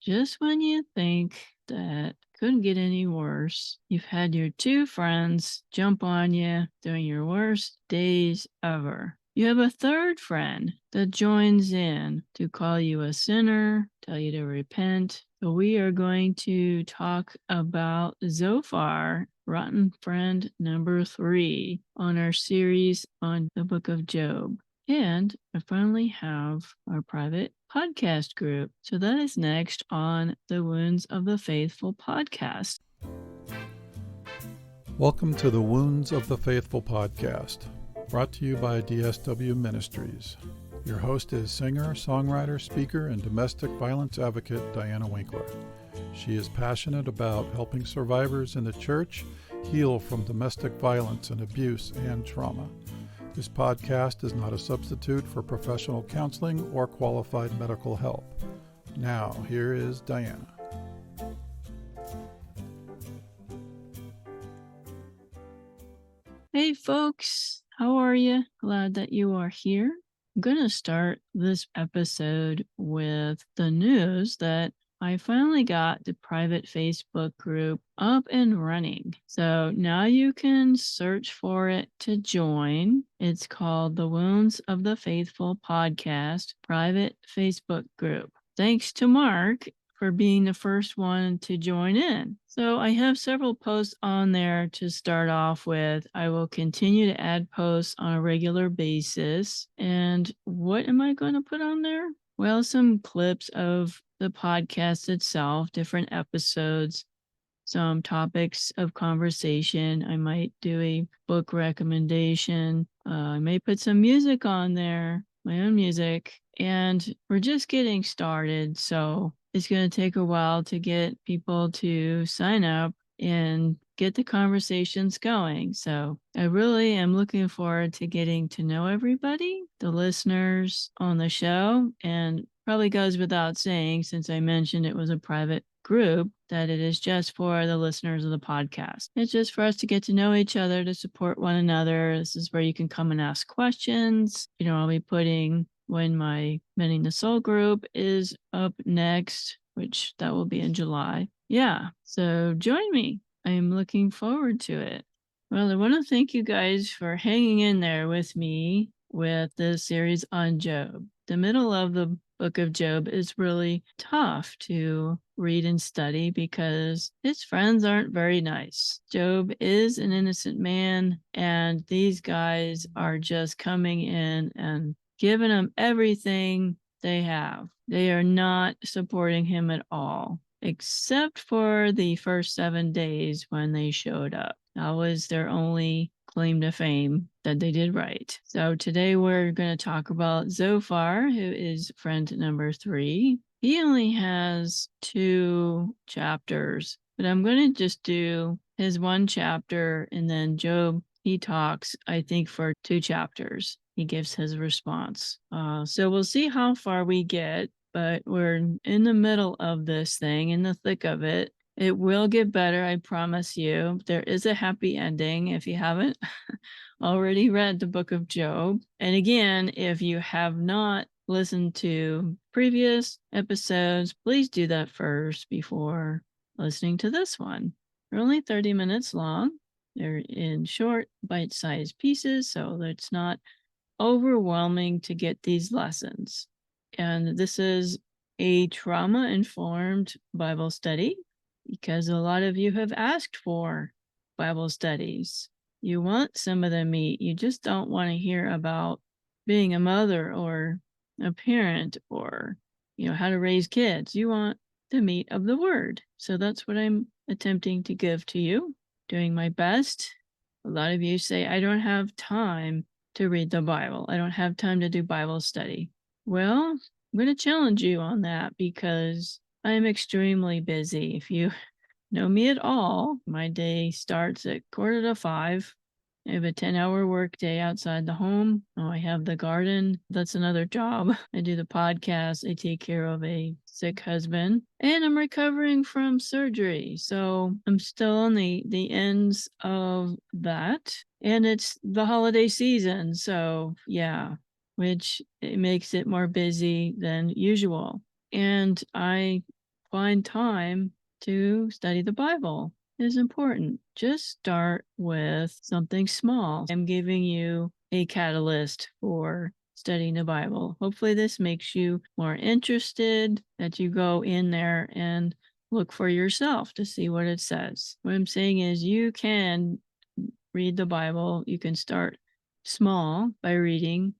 Just when you think that couldn't get any worse, you've had your two friends jump on you during your worst days ever. You have a third friend that joins in to call you a sinner, tell you to repent. So we are going to talk about Zophar, Rotten Friend number 3, on our series on the book of Job. And I finally have our private podcast group. So that is next on the Wounds of the Faithful podcast. Welcome to the Wounds of the Faithful podcast, brought to you by DSW Ministries. Your host is singer, songwriter, speaker, and domestic violence advocate Diana Winkler. She is passionate about helping survivors in the church heal from domestic violence and abuse and trauma. This podcast is not a substitute for professional counseling or qualified medical help. Now, here is Diana. Hey folks, how are you? Glad that you are here. I'm going to start this episode with the news that I finally got the private Facebook group up and running. So now you can search for it to join. It's called the Wounds of the Faithful podcast private Facebook group. Thanks to Mark for being the first one to join in. So I have several posts on there to start off with. I will continue to add posts on a regular basis. And what am I going to put on there? Well, some clips of the podcast itself, different episodes, some topics of conversation. I might do a book recommendation. I may put some music on there, my own music. And we're just getting started. So it's going to take a while to get people to sign up and get the conversations going. So I really am looking forward to getting to know everybody, the listeners on the show, and probably goes without saying, since I mentioned it was a private group, that it is just for the listeners of the podcast. It's just for us to get to know each other, to support one another. This is where you can come and ask questions. I'll be putting when my Mending the Soul group is up next, which that will be in July. Yeah, so join me. I'm looking forward to it. Well, I want to thank you guys for hanging in there with me with this series on Job. The middle of the book of Job is really tough to read and study because his friends aren't very nice. Job is an innocent man, and these guys are just coming in and giving him everything they have. They are not supporting him at all, except for the first 7 days when they showed up. That was their only claim to fame that they did right. So today we're going to talk about Zophar, who is friend number 3. He only has 2 chapters, but I'm going to just do his 1 chapter, and then Job, he talks, I think, for 2 chapters. He gives his response. So we'll see how far we get, but we're in the middle of this thing, in the thick of it. It will get better, I promise you. There is a happy ending if you haven't already read the book of Job. And again, if you have not listened to previous episodes, please do that first before listening to this one. They're only 30 minutes long. They're in short, bite-sized pieces, so it's not overwhelming to get these lessons. And this is a trauma-informed Bible study because a lot of you have asked for Bible studies. You want some of the meat. You just don't want to hear about being a mother or a parent or, how to raise kids. You want the meat of the word. So that's what I'm attempting to give to you, doing my best. A lot of you say, I don't have time to read the Bible. I don't have time to do Bible study. Well, I'm going to challenge you on that because I'm extremely busy. If you know me at all, my day starts at 4:45. I have a 10-hour work day outside the home. I have the garden. That's another job. I do the podcast. I take care of a sick husband. And I'm recovering from surgery. So I'm still on the ends of that. And it's the holiday season. So yeah, which it makes it more busy than usual. And I find time to study the Bible. It is important. Just start with something small. I'm giving you a catalyst for studying the Bible. Hopefully this makes you more interested, that you go in there and look for yourself to see what it says. What I'm saying is you can read the Bible. You can start small by reading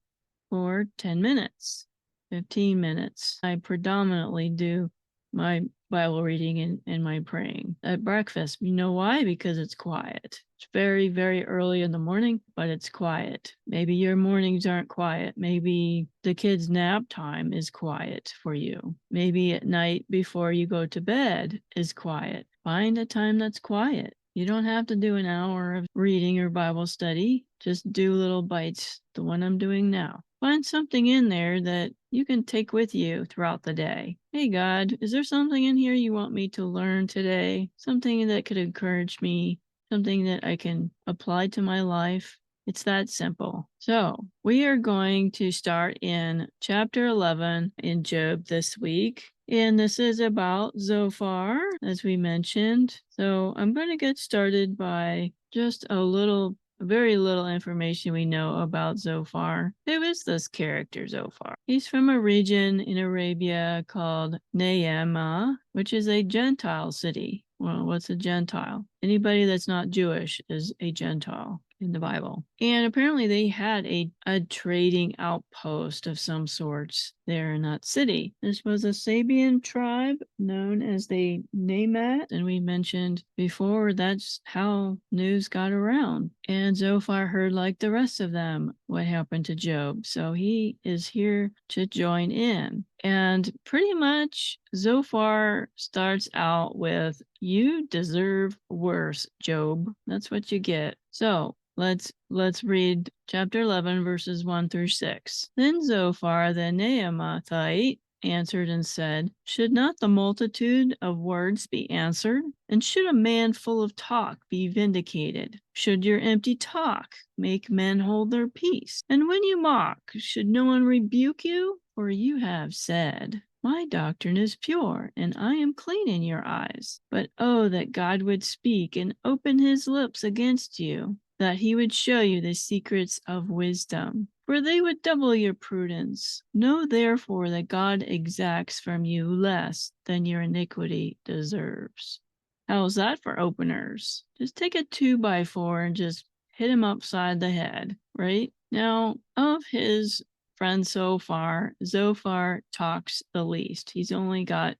for 10 minutes, 15 minutes. I predominantly do my Bible reading and my praying at breakfast. You know why? Because it's quiet. It's very, very early in the morning, but it's quiet. Maybe your mornings aren't quiet. Maybe the kids' nap time is quiet for you. Maybe at night before you go to bed is quiet. Find a time that's quiet. You don't have to do an hour of reading or Bible study. Just do little bites, the one I'm doing now. Find something in there that you can take with you throughout the day. Hey, God, is there something in here you want me to learn today? Something that could encourage me, something that I can apply to my life? It's that simple. So we are going to start in chapter 11 in Job this week. And this is about Zophar, as we mentioned. So I'm going to get started by just very little information we know about Zophar. Who is this character, Zophar? He's from a region in Arabia called Naamah, which is a Gentile city. Well, what's a Gentile? Anybody that's not Jewish is a Gentile in the Bible. And apparently they had a trading outpost of some sorts there in that city. This was a Sabian tribe known as the Namat, and we mentioned before that's how news got around. And Zophar heard, like the rest of them, what happened to Job. So he is here to join in. And pretty much Zophar starts out with, "You deserve worse, Job." That's what you get. So let's read chapter 11, verses 1 through 6. Then Zophar the Naamathite answered and said, "Should not the multitude of words be answered? And should a man full of talk be vindicated? Should your empty talk make men hold their peace? And when you mock, should no one rebuke you? For you have said, 'My doctrine is pure, and I am clean in your eyes.' But oh, that God would speak and open his lips against you, that he would show you the secrets of wisdom, for they would double your prudence. Know therefore that God exacts from you less than your iniquity deserves." How's that for openers? Just take a 2x4 and just hit him upside the head, right? Now, of his friends so far, Zophar talks the least. He's only got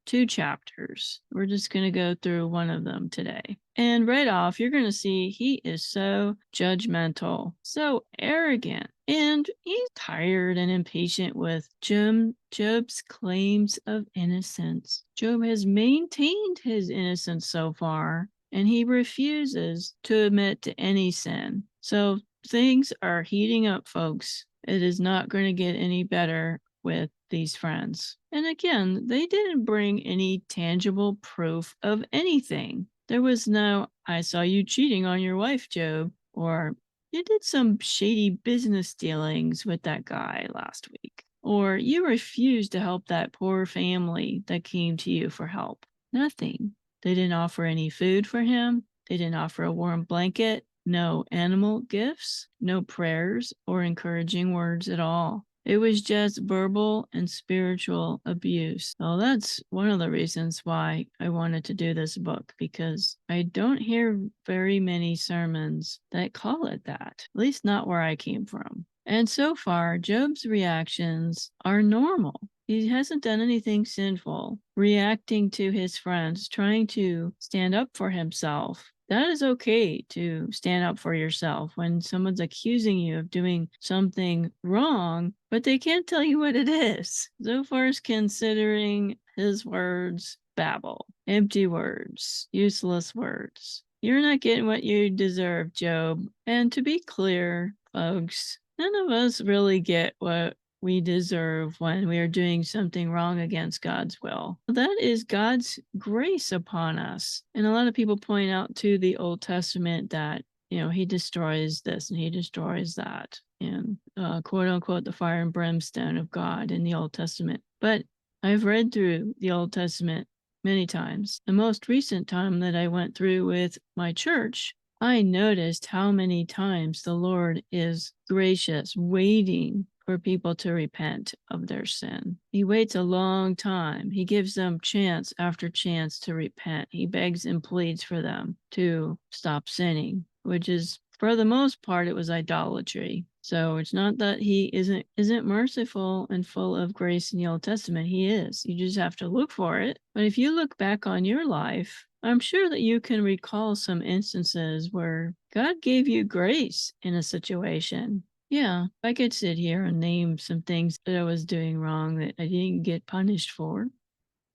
2 chapters. We're just going to go through one of them today. And right off, you're going to see he is so judgmental, so arrogant, and he's tired and impatient with Job's claims of innocence. Job has maintained his innocence so far, and he refuses to admit to any sin. So things are heating up, folks. It is not going to get any better with these friends. And again, they didn't bring any tangible proof of anything. There was no, "I saw you cheating on your wife, Job," or "You did some shady business dealings with that guy last week," or "You refused to help that poor family that came to you for help." Nothing. They didn't offer any food for him. They didn't offer a warm blanket. No animal gifts, no prayers or encouraging words at all. It was just verbal and spiritual abuse. So that's one of the reasons why I wanted to do this book, because I don't hear very many sermons that call it that, at least not where I came from. And so far, Job's reactions are normal. He hasn't done anything sinful, reacting to his friends, trying to stand up for himself. That is okay to stand up for yourself when someone's accusing you of doing something wrong, but they can't tell you what it is. Zophar's considering his words babble, empty words, useless words. You're not getting what you deserve, Job. And to be clear, folks, none of us really get what we deserve when we are doing something wrong against God's will. That is God's grace upon us. And a lot of people point out to the Old Testament that, he destroys this and he destroys that, and quote unquote, the fire and brimstone of God in the Old Testament. But I've read through the Old Testament many times. The most recent time that I went through with my church, I noticed how many times the Lord is gracious, waiting for people to repent of their sin. He waits a long time. He gives them chance after chance to repent. He begs and pleads for them to stop sinning, which is, for the most part, it was idolatry. So it's not that he isn't merciful and full of grace in the Old Testament. He is. You just have to look for it. But if you look back on your life, I'm sure that you can recall some instances where God gave you grace in a situation. Yeah, I could sit here and name some things that I was doing wrong that I didn't get punished for.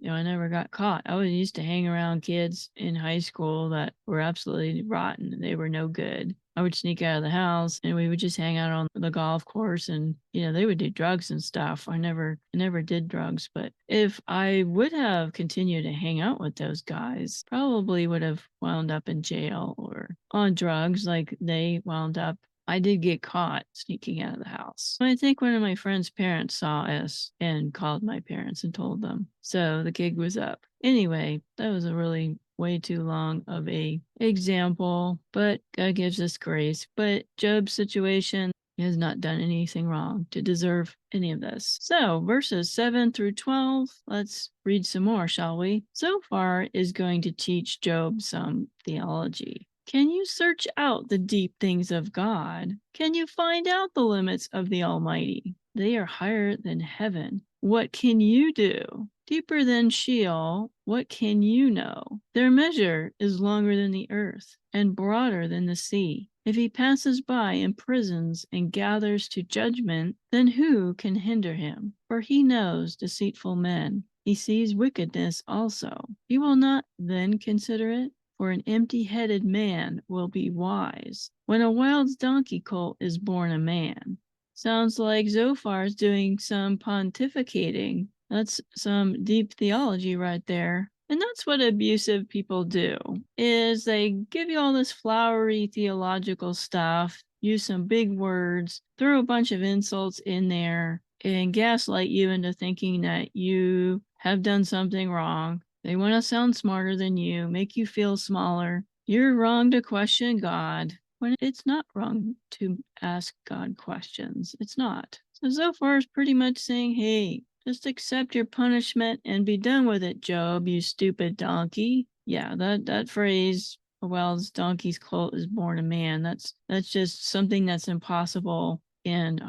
I never got caught. I was used to hang around kids in high school that were absolutely rotten. They were no good. I would sneak out of the house and we would just hang out on the golf course and, they would do drugs and stuff. I never did drugs, but if I would have continued to hang out with those guys, probably would have wound up in jail or on drugs like they wound up. I did get caught sneaking out of the house. I think one of my friend's parents saw us and called my parents and told them. So the gig was up. Anyway, that was a really way too long of a example, but God gives us grace. But Job's situation, he has not done anything wrong to deserve any of this. So verses 7 through 12, let's read some more, shall we? Zophar is going to teach Job some theology. Can you search out the deep things of God? Can you find out the limits of the Almighty? They are higher than heaven. What can you do? Deeper than Sheol, what can you know? Their measure is longer than the earth and broader than the sea. If he passes by imprisons and gathers to judgment, then who can hinder him? For he knows deceitful men. He sees wickedness also. He will not then consider it. For an empty-headed man will be wise. When a wild donkey colt is born a man. Sounds like Zophar's doing some pontificating. That's some deep theology right there. And that's what abusive people do, is they give you all this flowery theological stuff, use some big words, throw a bunch of insults in there, and gaslight you into thinking that you have done something wrong. They want to sound smarter than you, make you feel smaller. You're wrong to question God when it's not wrong to ask God questions. It's not. So Zophar is pretty much saying, hey, just accept your punishment and be done with it, Job, you stupid donkey. Yeah, that phrase, well, donkey's colt is born a man. That's just something that's impossible. And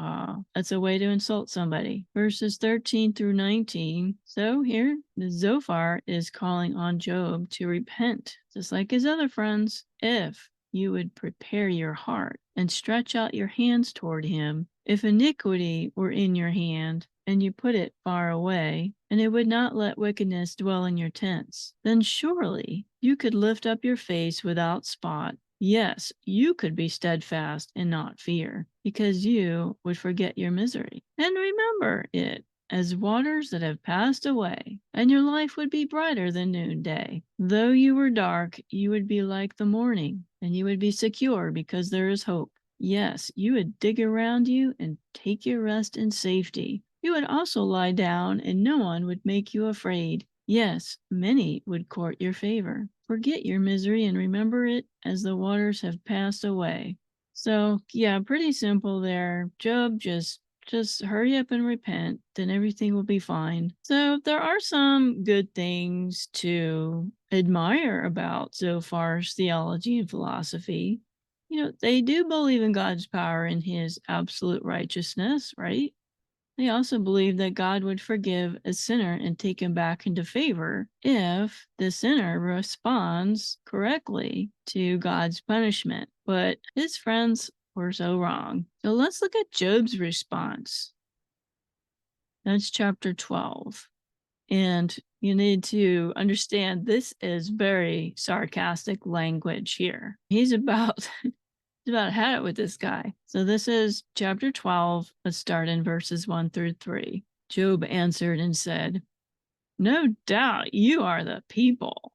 that's a way to insult somebody. Verses 13 through 19. So here, Zophar is calling on Job to repent, just like his other friends. If you would prepare your heart and stretch out your hands toward him, if iniquity were in your hand, and you put it far away, and it would not let wickedness dwell in your tents, then surely you could lift up your face without spot. Yes, you could be steadfast and not fear, because you would forget your misery and remember it as waters that have passed away, and your life would be brighter than noonday. Though you were dark, you would be like the morning, and you would be secure because there is hope. Yes, you would dig around you and take your rest in safety. You would also lie down, and no one would make you afraid. Yes, many would court your favor. Forget your misery and remember it as the waters have passed away. So, yeah, pretty simple there. Job, just hurry up and repent, then everything will be fine. So there are some good things to admire about Zophar's theology and philosophy. They do believe in God's power and his absolute righteousness, right? They also believe that God would forgive a sinner and take him back into favor if the sinner responds correctly to God's punishment. But his friends were so wrong. So let's look at Job's response. That's chapter 12. And you need to understand this is very sarcastic language here. He's about had it with this guy. So this is chapter 12. Let's start in verses 1 through 3. Job answered and said, no doubt you are the people,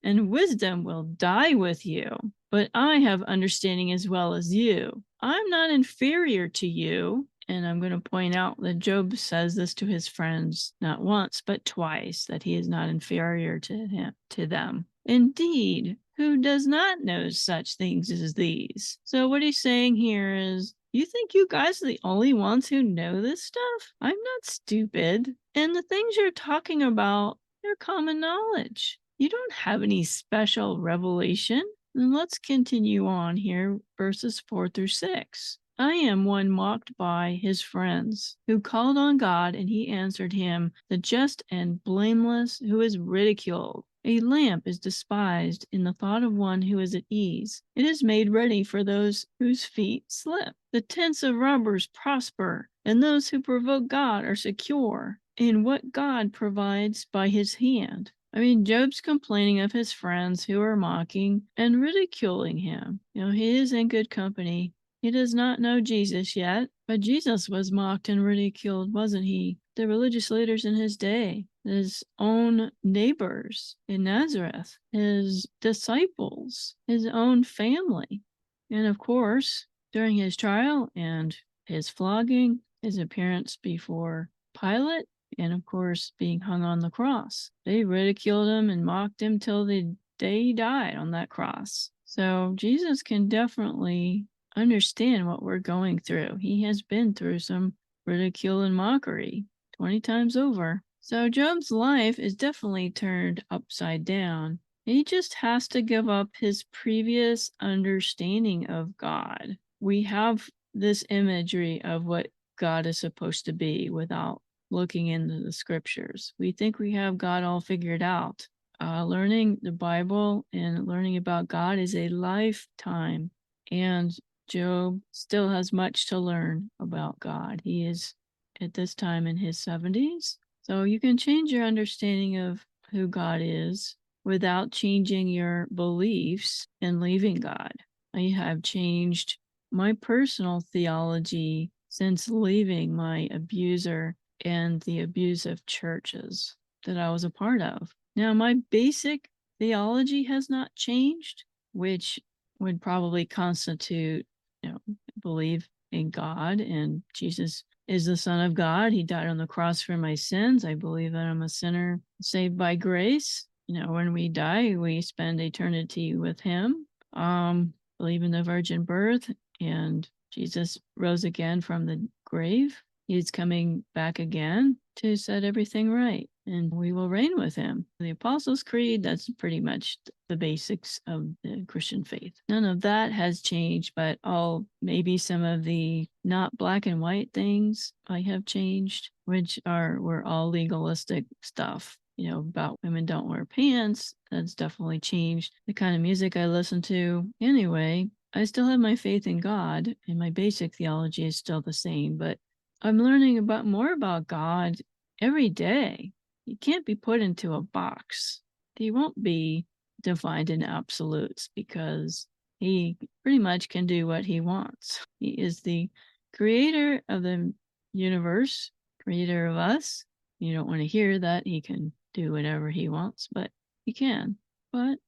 and wisdom will die with you. But I have understanding as well as you. I'm not inferior to you, And I'm going to point out that Job says this to his friends not once, but twice, that he is not inferior to them. Indeed, who does not know such things as these? So what he's saying here is, you think you guys are the only ones who know this stuff? I'm not stupid. And the things you're talking about, they're common knowledge. You don't have any special revelation. And let's continue on here, verses 4-6. I am one mocked by his friends, who called on God, and he answered him, the just and blameless, who is ridiculed. A lamp is despised in the thought of one who is at ease. It is made ready for those whose feet slip. The tents of robbers prosper, and those who provoke God are secure in what God provides by his hand. I mean, Job's complaining of his friends who are mocking and ridiculing him. He is in good company. He does not know Jesus yet, but Jesus was mocked and ridiculed, wasn't he? The religious leaders in his day, his own neighbors in Nazareth, his disciples, his own family. And of course, during his trial and his flogging, his appearance before Pilate, and of course, being hung on the cross, they ridiculed him and mocked him till the day he died on that cross. So Jesus can definitely understand what we're going through. He has been through some ridicule and mockery 20 times over. So Job's life is definitely turned upside down. He just has to give up his previous understanding of God. We have this imagery of what God is supposed to be without looking into the scriptures. We think we have God all figured out. Learning the Bible and learning about God is a lifetime, and Job still has much to learn about God. He is at this time in his 70s. So you can change your understanding of who God is without changing your beliefs and leaving God. I have changed my personal theology since leaving my abuser and the abusive churches that I was a part of. Now, my basic theology has not changed, which would probably constitute believe in God and Jesus is the Son of God. He died on the cross for my sins. I believe that I'm a sinner saved by grace. When we die, we spend eternity with him. Believe in the virgin birth, and Jesus rose again from the grave. He's coming back again to set everything right, and we will reign with him. The Apostles' Creed, that's pretty much the basics of the Christian faith. None of that has changed, but maybe some of the not black and white things I have changed, which were all legalistic stuff. About women don't wear pants. That's definitely changed. The kind of music I listen to. Anyway, I still have my faith in God, and my basic theology is still the same, but I'm learning more about God every day. He can't be put into a box. He won't be defined in absolutes because he pretty much can do what he wants. He is the creator of the universe, creator of us. You don't want to hear that he can do whatever he wants, but he can.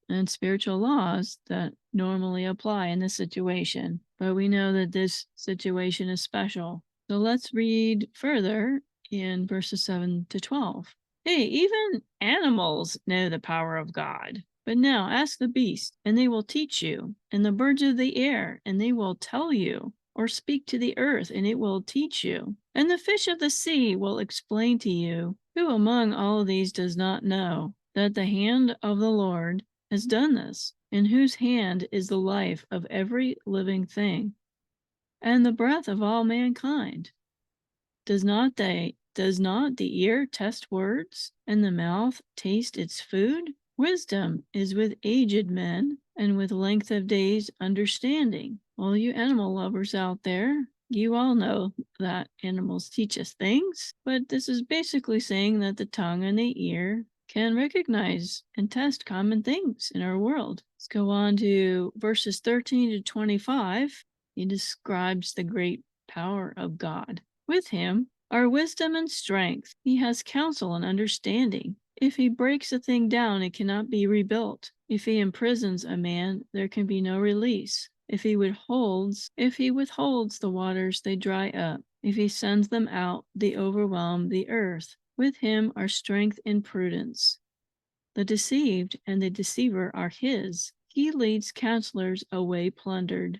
And spiritual laws that normally apply in this situation. But we know that this situation is special. So let's read further in verses 7-12. Hey, even animals know the power of God. But now ask the beasts, and they will teach you, and the birds of the air, and they will tell you, or speak to the earth, and it will teach you. And the fish of the sea will explain to you. Who among all of these does not know that the hand of the Lord has done this, in whose hand is the life of every living thing, and the breath of all mankind? Does not the ear test words, and the mouth taste its food? Wisdom is with aged men, and with length of days understanding. All you animal lovers out there, you all know that animals teach us things, but this is basically saying that the tongue and the ear can recognize and test common things in our world. Let's go on to verses 13-25. He describes the great power of God. With him are wisdom and strength. He has counsel and understanding. If he breaks a thing down, it cannot be rebuilt. If he imprisons a man, there can be no release. If he withholds the waters, they dry up. If he sends them out, they overwhelm the earth. With him are strength and prudence. The deceived and the deceiver are his. He leads counselors away plundered,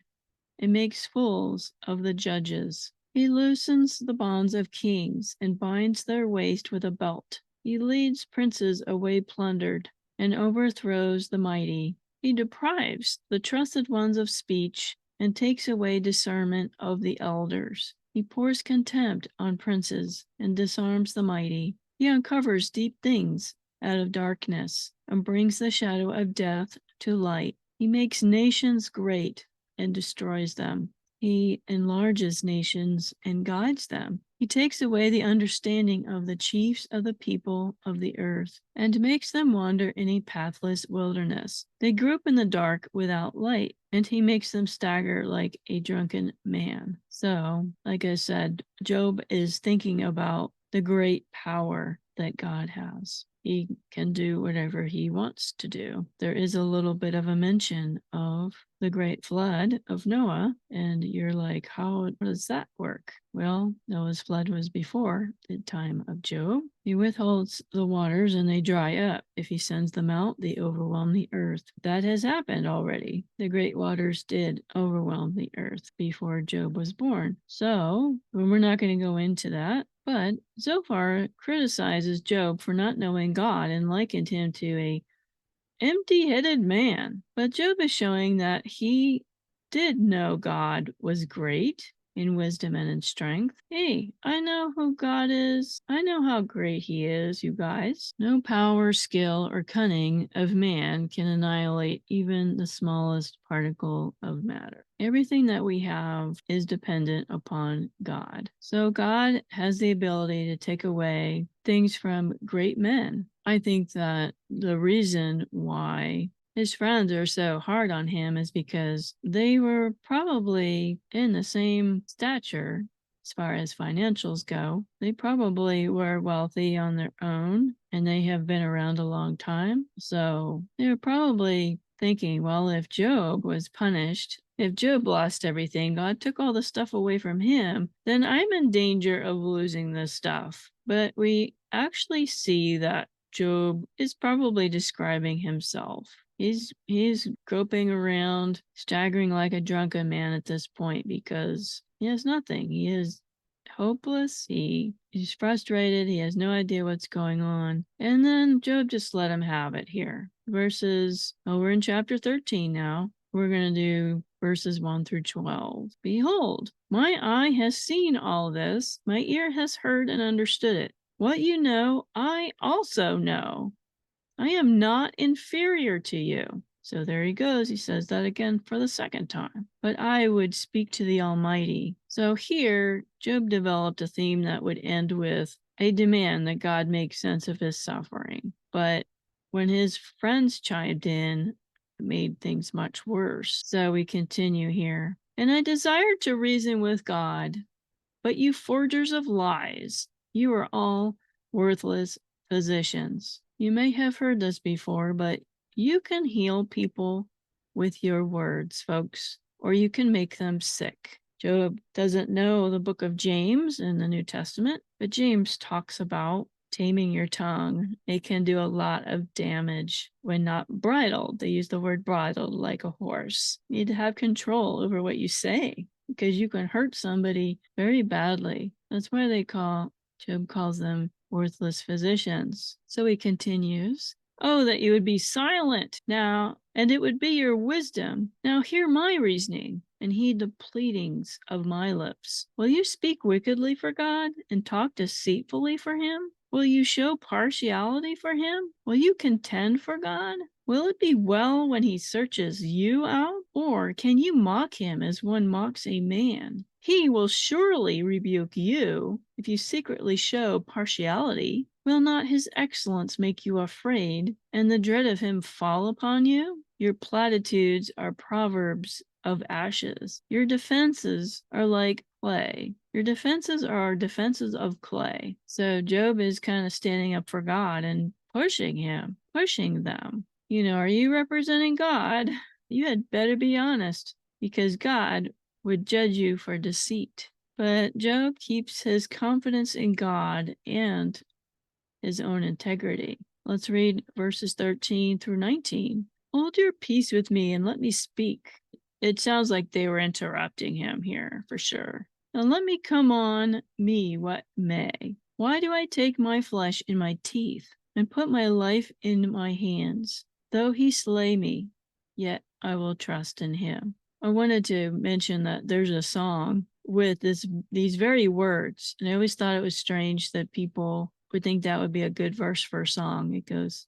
and makes fools of the judges. He loosens the bonds of kings, and binds their waist with a belt. He leads princes away plundered, and overthrows the mighty. He deprives the trusted ones of speech, and takes away discernment of the elders. He pours contempt on princes, and disarms the mighty. He uncovers deep things out of darkness, and brings the shadow of death to light. He makes nations great, and destroys them. He enlarges nations and guides them. He takes away the understanding of the chiefs of the people of the earth, and makes them wander in a pathless wilderness. They grope in the dark without light, and he makes them stagger like a drunken man. So, like I said, Job is thinking about the great power that God has. He can do whatever he wants to do. There is a little bit of a mention of the great flood of Noah, and you're like, how does that work? Well, Noah's flood was before the time of Job. He withholds the waters and they dry up. If he sends them out, they overwhelm the earth. That has happened already. The great waters did overwhelm the earth before Job was born. So, we're not going to go into that. But Zophar criticizes Job for not knowing God and likened him to a empty-headed man. But Job is showing that he did know God was great in wisdom and in strength. Hey, I know who God is. I know how great he is, you guys. No power, skill, or cunning of man can annihilate even the smallest particle of matter. Everything that we have is dependent upon God. So God has the ability to take away things from great men. I think that the reason why his friends are so hard on him is because they were probably in the same stature as far as financials go. They probably were wealthy on their own, and they have been around a long time. So they were probably thinking, well, if Job was punished, if Job lost everything, God took all the stuff away from him, then I'm in danger of losing this stuff. But we actually see that Job is probably describing himself. He's groping around, staggering like a drunken man at this point because he has nothing. He is hopeless. He's frustrated. He has no idea what's going on. And then Job just let him have it here. We're in chapter 13 now. We're going to do verses 1 through 12. Behold, my eye has seen all this. My ear has heard and understood it. What you know, I also know. I am not inferior to you. So there he goes. He says that again for the second time. But I would speak to the Almighty. So here, Job developed a theme that would end with a demand that God make sense of his suffering. But when his friends chimed in, it made things much worse. So we continue here. And I desired to reason with God, but you forgers of lies, you are all worthless physicians. You may have heard this before, but you can heal people with your words, folks, or you can make them sick. Job doesn't know the book of James in the New Testament, but James talks about taming your tongue. It can do a lot of damage when not bridled. They use the word bridled like a horse. You need to have control over what you say because you can hurt somebody very badly. That's why Job calls them worthless physicians. So he continues, oh, that you would be silent now, and it would be your wisdom. Now hear my reasoning, and heed the pleadings of my lips. Will you speak wickedly for God, and talk deceitfully for him? Will you show partiality for him? Will you contend for God? Will it be well when he searches you out? Or can you mock him as one mocks a man? He will surely rebuke you if you secretly show partiality. Will not his excellence make you afraid, and the dread of him fall upon you? Your platitudes are proverbs of ashes. Your defenses are like clay. Your defenses are defenses of clay. So Job is kind of standing up for God and pushing them. Are you representing God? You had better be honest, because God would judge you for deceit. But Job keeps his confidence in God and his own integrity. Let's read verses 13 through 19. Hold your peace with me and let me speak. It sounds like they were interrupting him here for sure. Now let me come on me what may. Why do I take my flesh in my teeth and put my life in my hands? Though he slay me, yet I will trust in him. I wanted to mention that there's a song with these very words, and I always thought it was strange that people would think that would be a good verse for a song. It goes,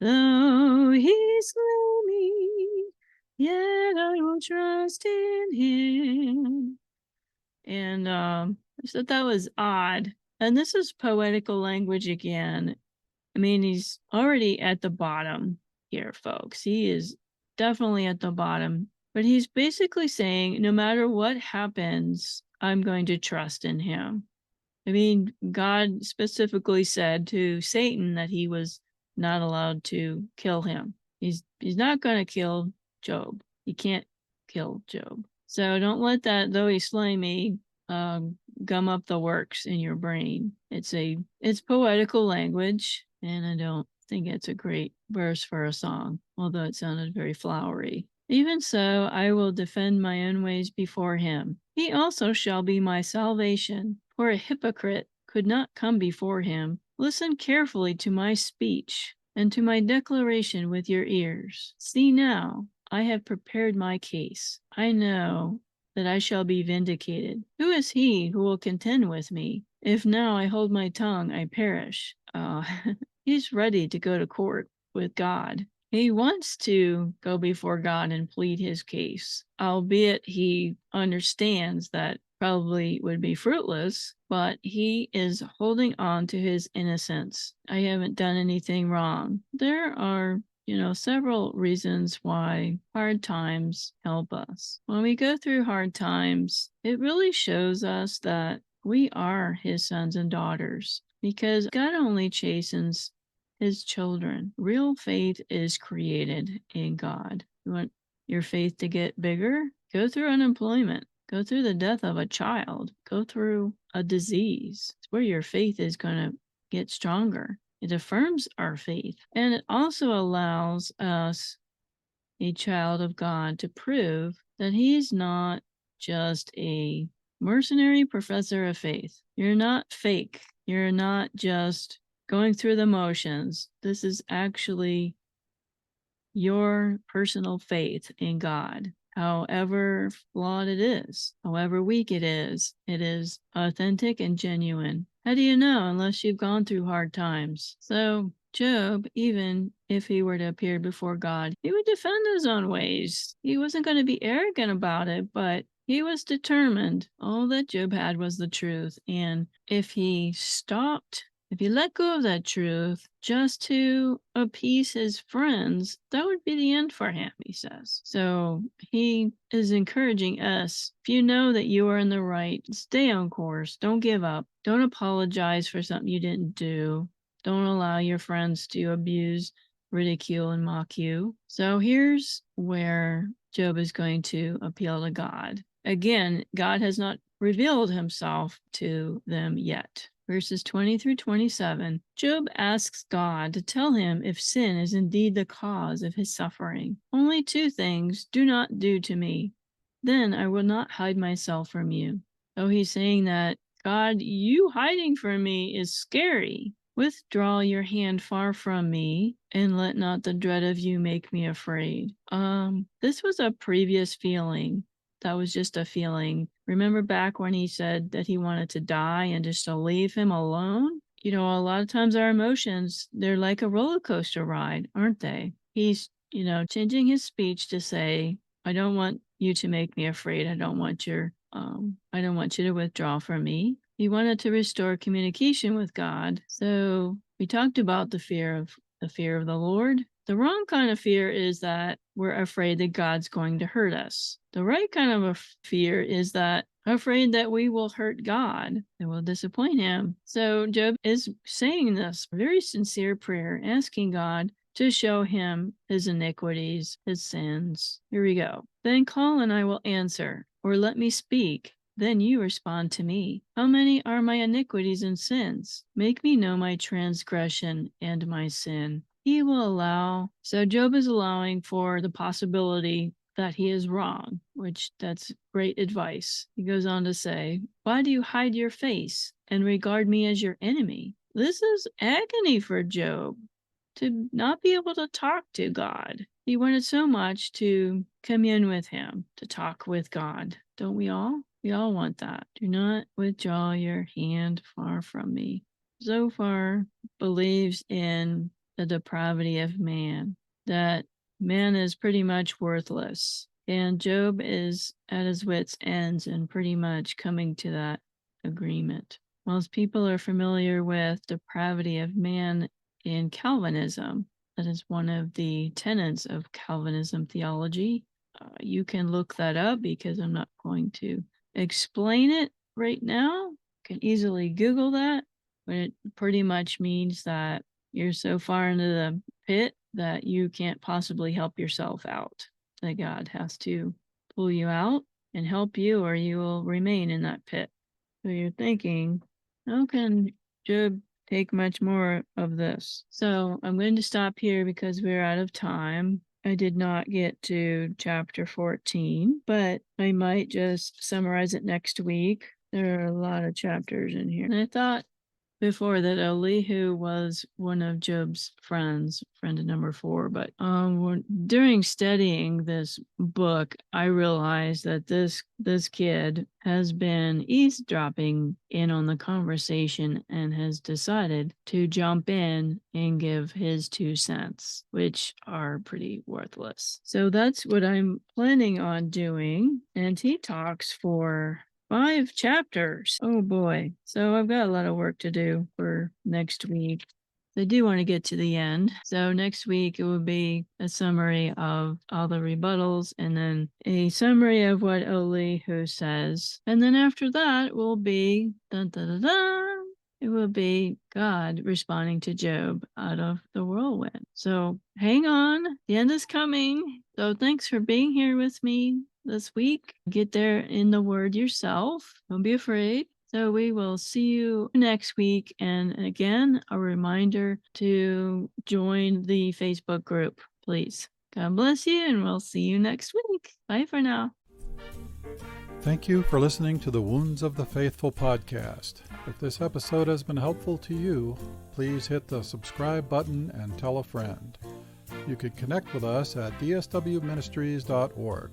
though he slay me, yet I will trust in him. And I thought that was odd. And this is poetical language again. I mean, he's already at the bottom here, folks. He is definitely at the bottom. But he's basically saying, no matter what happens, I'm going to trust in him. I mean, God specifically said to Satan that he was not allowed to kill him. He's not going to kill Job. He can't kill Job. So don't let that, though he slay me, gum up the works in your brain. It's poetical language, and I don't think it's a great verse for a song, although it sounded very flowery. Even so, I will defend my own ways before him. He also shall be my salvation, for a hypocrite could not come before him. Listen carefully to my speech and to my declaration with your ears. See now, I have prepared my case. I know that I shall be vindicated. Who is he who will contend with me? If now I hold my tongue, I perish. He's ready to go to court with God. He wants to go before God and plead his case, albeit he understands that probably would be fruitless, but he is holding on to his innocence. I haven't done anything wrong. There are several reasons why hard times help us. When we go through hard times, it really shows us that we are his sons and daughters, because God only chastens his children. Real faith is created in God. You want your faith to get bigger? Go through unemployment. Go through the death of a child. Go through a disease. It's where your faith is going to get stronger. It affirms our faith. And it also allows us, a child of God, to prove that he's not just a mercenary professor of faith. You're not fake. You're not just going through the motions. This is actually your personal faith in God. However flawed it is, however weak it is authentic and genuine. How do you know unless you've gone through hard times? So Job, even if he were to appear before God, he would defend his own ways. He wasn't going to be arrogant about it, but he was determined. All that Job had was the truth. And if he let go of that truth just to appease his friends, that would be the end for him, he says. So he is encouraging us, if you know that you are in the right, stay on course. Don't give up. Don't apologize for something you didn't do. Don't allow your friends to abuse, ridicule, and mock you. So here's where Job is going to appeal to God. Again, God has not revealed himself to them yet. Verses 20 through 27, Job asks God to tell him if sin is indeed the cause of his suffering. Only two things do not do to me. Then I will not hide myself from you. So he's saying that, God, you hiding from me is scary. Withdraw your hand far from me, and let not the dread of you make me afraid. This was a previous feeling. That was just a feeling. Remember back when he said that he wanted to die and just to leave him alone? A lot of times our emotions, they're like a roller coaster ride, aren't they? He's, changing his speech to say, I don't want you to make me afraid. I don't want you to withdraw from me. He wanted to restore communication with God. So we talked about the fear of the Lord. The wrong kind of fear is that we're afraid that God's going to hurt us. The right kind of a fear is that afraid that we will hurt God and will disappoint him. So Job is saying this very sincere prayer, asking God to show him his iniquities, his sins. Here we go. Then call and I will answer, or let me speak. Then you respond to me. How many are my iniquities and sins? Make me know my transgression and my sin. He will allow. So Job is allowing for the possibility that he is wrong, which that's great advice. He goes on to say, why do you hide your face and regard me as your enemy? This is agony for Job, to not be able to talk to God. He wanted so much to commune with him, to talk with God. Don't we all? We all want that. Do not withdraw your hand far from me. Zophar believes in the depravity of man, that man is pretty much worthless. And Job is at his wits' ends and pretty much coming to that agreement. Most people are familiar with depravity of man in Calvinism. That is one of the tenets of Calvinism theology. You can look that up because I'm not going to explain it right now. You can easily Google that, but it pretty much means that you're so far into the pit that you can't possibly help yourself out. That God has to pull you out and help you, or you will remain in that pit. So you're thinking, how can Job take much more of this? So I'm going to stop here because we're out of time. I did not get to chapter 14, but I might just summarize it next week. There are a lot of chapters in here. And I thought before that Elihu was one of Job's friends, friend number 4. But during studying this book, I realized that this kid has been eavesdropping in on the conversation and has decided to jump in and give his 2 cents, which are pretty worthless. So that's what I'm planning on doing. And he talks for 5 chapters. Oh boy. So I've got a lot of work to do for next week. I do want to get to the end. So next week it will be a summary of all the rebuttals and then a summary of what Elihu says. And then after that will be it will be God responding to Job out of the whirlwind. So hang on. The end is coming. So thanks for being here with me this week. Get there in the word yourself. Don't be afraid. So we will see you next week. And again, a reminder to join the Facebook group, please. God bless you, and we'll see you next week. Bye for now. Thank you for listening to the Wounds of the Faithful podcast. If this episode has been helpful to you, please hit the subscribe button and tell a friend. You can connect with us at dswministries.org,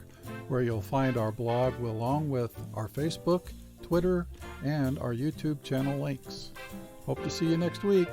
where you'll find our blog along with our Facebook, Twitter, and our YouTube channel links. Hope to see you next week.